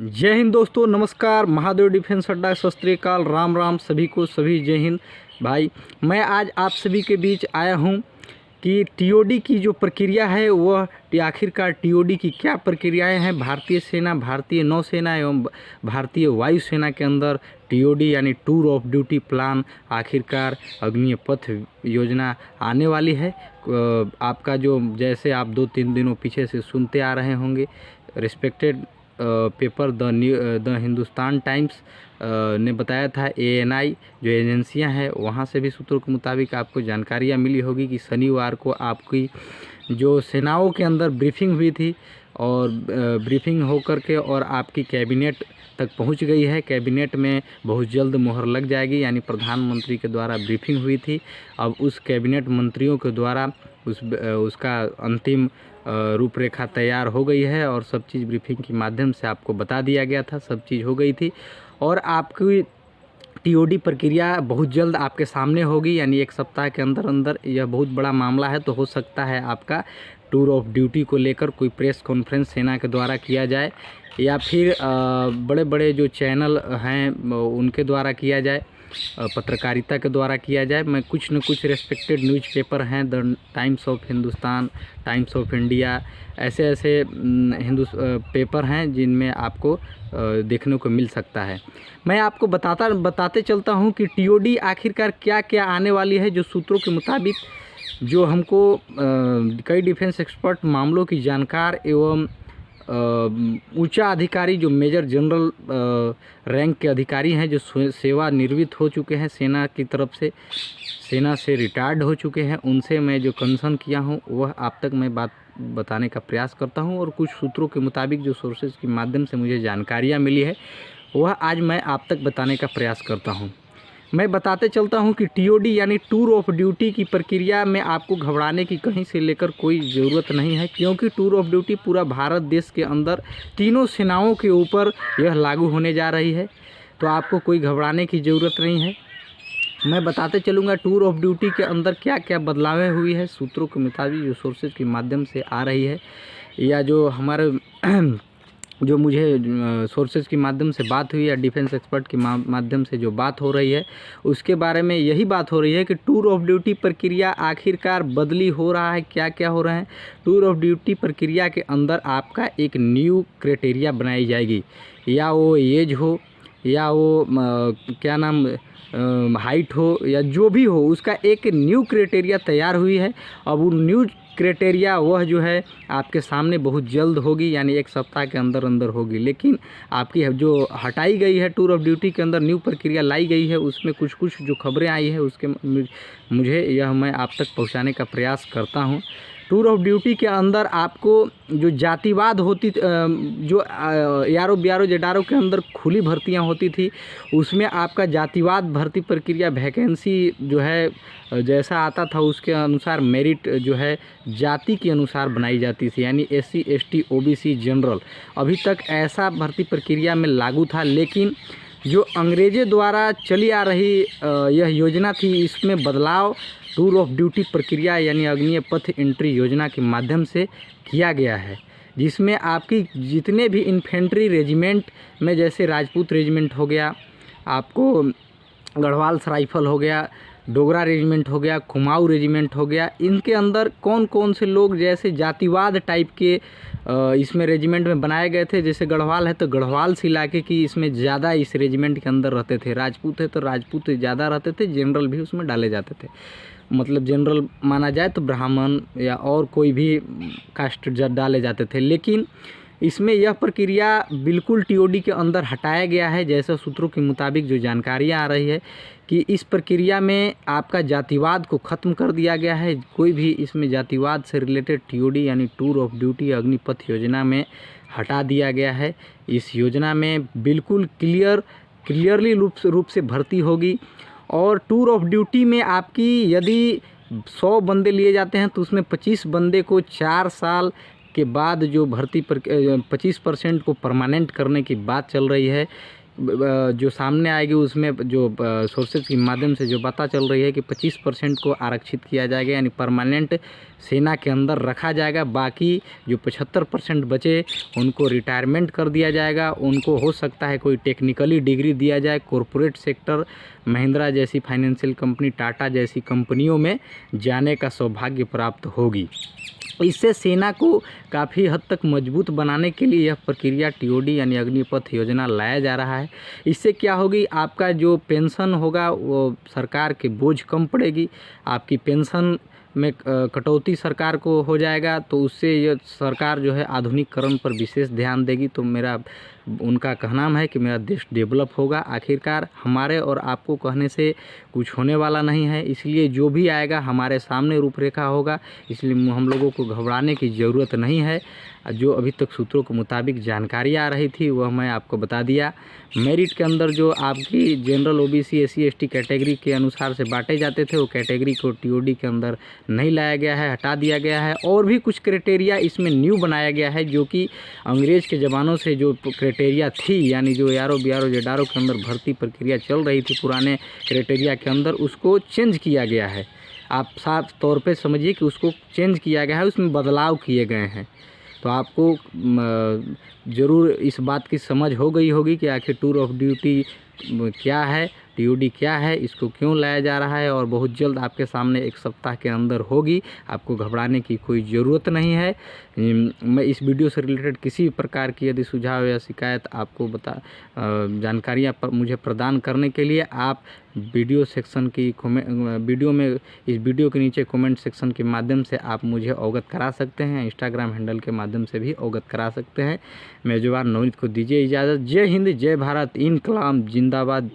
जय हिंद दोस्तों, नमस्कार। महादेव डिफेंस अड्डा, सत श्री अकाल, राम राम सभी को, सभी जय हिंद। भाई मैं आज आप सभी के बीच आया हूं कि टीओडी की जो प्रक्रिया है वह आखिरकार टीओडी की क्या प्रक्रियाएं हैं। भारतीय सेना, भारतीय नौसेना एवं भारतीय वायुसेना के अंदर टीओडी यानी टूर ऑफ ड्यूटी प्लान आखिरकार अग्नि पथ योजना आने वाली है। आपका जो जैसे आप 2-3 दिनों पीछे से सुनते आ रहे होंगे, respected paper the Hindustan times ने बताया था, एएनआई जो एजेंसियां हैं वहां से भी सूत्रों के मुताबिक आपको जानकारियां मिली होगी कि शनिवार को आपकी जो सेनाओं के अंदर ब्रीफिंग हुई थी और ब्रीफिंग होकर के और आपकी कैबिनेट तक पहुंच गई है। कैबिनेट में बहुत जल्द मोहर लग जाएगी, यानी प्रधानमंत्री के द्वारा ब्रीफिंग हुई थी। अब उस कैबिनेट मंत्रियों के द्वारा उसका अंतिम रूपरेखा तैयार हो गई है और सब चीज़ ब्रीफिंग के माध्यम से आपको बता दिया गया था, सब चीज़ हो गई थी और आपकी टीओडी प्रक्रिया बहुत जल्द आपके सामने होगी। यानी एक सप्ताह के अंदर अंदर यह बहुत बड़ा मामला है, तो हो सकता है आपका टूर ऑफ ड्यूटी को लेकर कोई प्रेस कॉन्फ्रेंस सेना के द्वारा किया जाए या फिर बड़े बड़े जो चैनल हैं उनके द्वारा किया जाए, पत्रकारिता के द्वारा किया जाए। मैं कुछ न कुछ रेस्पेक्टेड न्यूज़पेपर हैं, the times of Hindustan, times of India, ऐसे पेपर हैं जिनमें आपको देखने को मिल सकता है। मैं आपको बताते चलता हूं कि टीओडी आखिरकार क्या क्या आने वाली है। जो सूत्रों के मुताबिक जो हमको कई डिफेंस एक्सपर्ट, मामलों की जानकार एवं ऊंचा अधिकारी, जो मेजर जनरल रैंक के अधिकारी हैं, जो सेवानिवृत्त हो चुके हैं सेना की तरफ से, सेना से रिटायर्ड हो चुके हैं, उनसे मैं जो कंसर्न किया हूं वह आप तक मैं बात बताने का प्रयास करता हूं। और कुछ सूत्रों के मुताबिक जो सोर्सेज के माध्यम से मुझे जानकारियां मिली है वह आज मैं आप तक बताने का प्रयास करता हूं। मैं बताते चलता हूं कि टीओडी यानी टूर ऑफ ड्यूटी की प्रक्रिया में आपको घबराने की कहीं से लेकर कोई ज़रूरत नहीं है, क्योंकि टूर ऑफ ड्यूटी पूरा भारत देश के अंदर तीनों सेनाओं के ऊपर यह लागू होने जा रही है, तो आपको कोई घबराने की ज़रूरत नहीं है। मैं बताते चलूँगा टूर ऑफ ड्यूटी के अंदर क्या क्या बदलावें हुई है सूत्रों के मुताबिक, जो सोर्सेज के माध्यम से आ रही है या जो हमारे जो मुझे सोर्सेज के माध्यम से बात हुई या डिफेंस एक्सपर्ट के माध्यम से जो बात हो रही है उसके बारे में यही बात हो रही है कि टूर ऑफ ड्यूटी प्रक्रिया आखिरकार बदली हो रहा है। क्या क्या हो रहा है? टूर ऑफ ड्यूटी प्रक्रिया के अंदर आपका एक न्यू क्राइटेरिया बनाई जाएगी, या वो एज हो या वो क्या नाम हाइट हो या जो भी हो, उसका एक न्यू क्राइटेरिया तैयार हुई है। अब वो न्यू क्राइटेरिया वह जो है आपके सामने बहुत जल्द होगी, यानी एक सप्ताह के अंदर अंदर होगी। लेकिन आपकी जो हटाई गई है टूर ऑफ ड्यूटी के अंदर न्यू प्रक्रिया लाई गई है, उसमें कुछ कुछ जो खबरें आई है उसके मुझे यह मैं आप तक पहुंचाने का प्रयास करता हूं। टूर ऑफ ड्यूटी के अंदर आपको जो जातिवाद होती, जो यारो ब्यारो जेडारो के अंदर खुली भर्तियां होती थी, उसमें आपका जातिवाद भर्ती प्रक्रिया, वैकेंसी जो है जैसा आता था उसके अनुसार मेरिट जो है जाति के अनुसार बनाई जाती थी, यानी SC ST OBC जनरल। अभी तक ऐसा भर्ती प्रक्रिया में लागू था, लेकिन जो अंग्रेज़ों द्वारा चली आ रही यह योजना थी, इसमें बदलाव टूर ऑफ ड्यूटी प्रक्रिया यानी अग्नि पथ एंट्री योजना के माध्यम से किया गया है, जिसमें आपकी जितने भी इन्फेंट्री रेजिमेंट में, जैसे राजपूत रेजिमेंट हो गया, आपको गढ़वाल राइफल हो गया, डोगरा रेजिमेंट हो गया, कुमाऊं रेजिमेंट हो गया, इनके अंदर कौन कौन से लोग जैसे जातिवाद टाइप के इसमें रेजिमेंट में बनाए गए थे। जैसे गढ़वाल है तो गढ़वाल से इलाके की इसमें ज़्यादा इस रेजिमेंट के अंदर रहते थे, राजपूत है तो राजपूत ज़्यादा रहते थे, जनरल भी उसमें डाले जाते थे। मतलब जनरल माना जाए तो ब्राह्मण या और कोई भी कास्ट डाले जाते थे। लेकिन इसमें यह प्रक्रिया बिल्कुल टीओडी के अंदर हटाया गया है, जैसा सूत्रों के मुताबिक जो जानकारियाँ आ रही है कि इस प्रक्रिया में आपका जातिवाद को ख़त्म कर दिया गया है। कोई भी इसमें जातिवाद से रिलेटेड टीओडी यानी टूर ऑफ ड्यूटी अग्निपथ योजना में हटा दिया गया है। इस योजना में बिल्कुल क्लियरली रूप से भर्ती होगी। और टूर ऑफ ड्यूटी में आपकी यदि 100 बंदे लिए जाते हैं तो उसमें 25 बंदे को 4 साल के बाद जो भर्ती पर 25% को परमानेंट करने की बात चल रही है। जो सामने आएगी उसमें जो सोर्सेज के माध्यम से जो पता चल रही है कि 25% को आरक्षित किया जाएगा, यानी परमानेंट सेना के अंदर रखा जाएगा। बाकी जो 75% बचे उनको रिटायरमेंट कर दिया जाएगा। उनको हो सकता है कोई टेक्निकली डिग्री दिया जाए, कॉरपोरेट सेक्टर, महिंद्रा जैसी फाइनेंशियल कंपनी, टाटा जैसी कंपनियों में जाने का सौभाग्य प्राप्त होगी। इससे सेना को काफ़ी हद तक मजबूत बनाने के लिए यह प्रक्रिया टीओडी यानी अग्निपथ योजना लाया जा रहा है। इससे क्या होगी, आपका जो पेंशन होगा वो सरकार के बोझ कम पड़ेगी, आपकी पेंशन में कटौती सरकार को हो जाएगा। तो उससे ये सरकार जो है आधुनिकीकरण पर विशेष ध्यान देगी। तो उनका कहना है कि मेरा देश डेवलप होगा। आखिरकार हमारे और आपको कहने से कुछ होने वाला नहीं है, इसलिए जो भी आएगा हमारे सामने रूपरेखा होगा, इसलिए हम लोगों को घबराने की ज़रूरत नहीं है। जो अभी तक सूत्रों के मुताबिक जानकारी आ रही थी वह मैं आपको बता दिया। मेरिट के अंदर जो आपकी general OBC SC ST category के अनुसार से बांटे जाते थे वो कैटेगरी को टीओडी के अंदर नहीं लाया गया है, हटा दिया गया है। और भी कुछ क्राइटेरिया इसमें न्यू बनाया गया है, जो कि अंग्रेज़ के ज़मानों से जो क्राइटेरिया थी, यानी जो यारो बियारो जेडारो के अंदर भर्ती प्रक्रिया चल रही थी पुराने क्राइटेरिया के अंदर, उसको चेंज किया गया है। आप साफ तौर पे समझिए कि उसको चेंज किया गया है, उसमें बदलाव किए गए हैं। तो आपको ज़रूर इस बात की समझ हो गई होगी कि आखिर टूर ऑफ ड्यूटी क्या है, टीओडी क्या है, इसको क्यों लाया जा रहा है। और बहुत जल्द आपके सामने 1 सप्ताह के अंदर होगी, आपको घबराने की कोई ज़रूरत नहीं है। मैं इस वीडियो से रिलेटेड किसी भी प्रकार की यदि सुझाव या शिकायत आपको जानकारियाँ मुझे प्रदान करने के लिए आप वीडियो सेक्शन की इस वीडियो के नीचे कमेंट सेक्शन के माध्यम से आप मुझे अवगत करा सकते हैं। इंस्टाग्राम हैंडल के माध्यम से भी अवगत करा सकते हैं। मेजबान नवनीत को दीजिए इजाज़त। जय हिंद, जय भारत, इनकलाब जिंदाबाद।